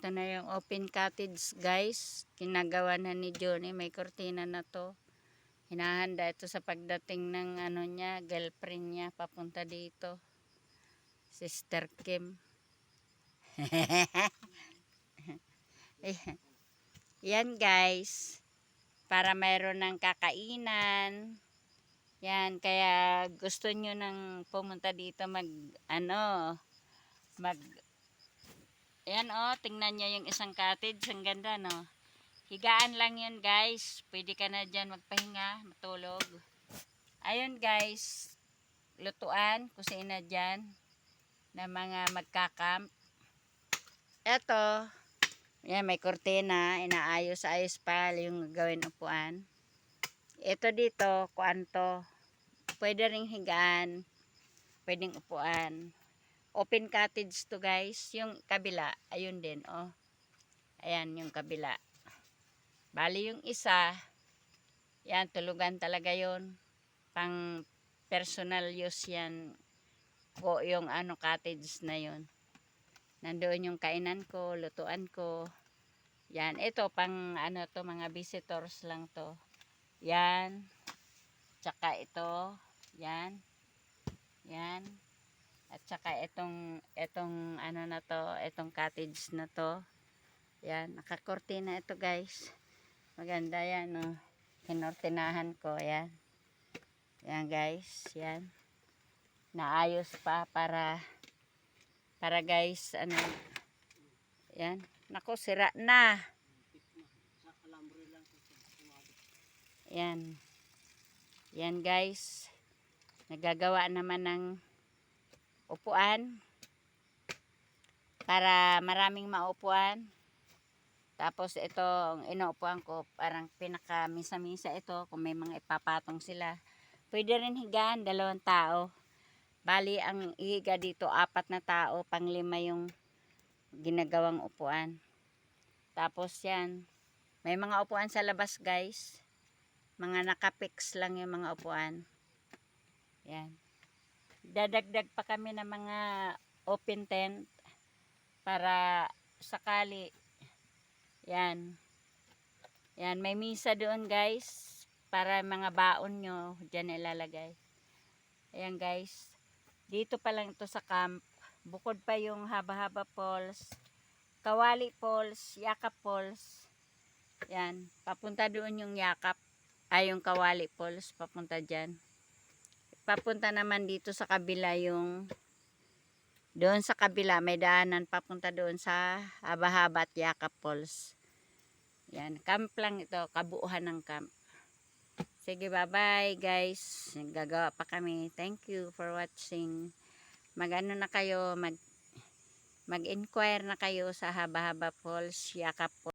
Ito na yung open cottage guys. Kinagawa na ni Johnny. May kurtina na to. Hinahanda ito sa pagdating ng ano niya, girlfriend niya papunta dito. Sister Kim. Yan guys. Para mayroon ng kakainan. Yan. Kaya gusto nyo nang pumunta dito Ayan tingnan nyo yung isang cottage. Ang ganda no. Higaan lang yun guys. Pwede ka na dyan magpahinga, matulog. Ayun guys. Lutuan, kusina dyan. Na mga magkakamp. Eto. Yan, may kurtina. Inaayos-ayos pa yung gawin upuan. Ito dito, kuanto. Pwede ring higaan. Pwedeng upuan. Open cottage to guys. Yung kabila, ayun din oh. Ayan yung kabila. Bali yung isa, yan tulugan talaga yun. Pang personal use yan. O yung cottage na yun. Nandoon yung kainan ko, lutuan ko. Yan, ito pang to mga visitors lang to. Yan. Tsaka ito, yan. Yan. At saka itong na to, itong cottage na to. Yan, nakakortina ito guys. Maganda yan oh. Kinortinahan ko, yan. Yan guys, yan. Naayos pa para guys, yan. Naku, sira na. Yan. Yan guys. Nagagawa naman ng upuan para maraming maupuan. Tapos ito ang inuupuan ko, parang pinaka misa-misa ito kung may mga ipapatong sila. Pwede rin higaan 2 tao. Bali ang ihiga dito 4 na tao, pang 5 yung ginagawang upuan. Tapos yan, may mga upuan sa labas guys. Mga nakapix lang yung mga upuan. Yan. Dadagdag pa kami ng mga open tent para sakali. Yan. Yan, may misa doon guys para mga baon nyo dyan ilalagay. Ayan guys. Dito pa lang ito sa camp. Bukod pa yung Haba-Haba Falls, Kawali Falls, Yakap Falls. Yan. Papunta doon yung Yakap. Ay yung Kawali Falls. Papunta dyan. Papunta naman dito sa kabila yung doon sa kabila may daanan papunta doon sa Haba-Haba at Yakap Falls. Yan, camp lang ito, kabuuhan ng camp. Sige, bye-bye guys. Gagawa pa kami. Thank you for watching. Na kayo, mag-inquire na kayo sa Haba-Haba Falls, Yakap Falls.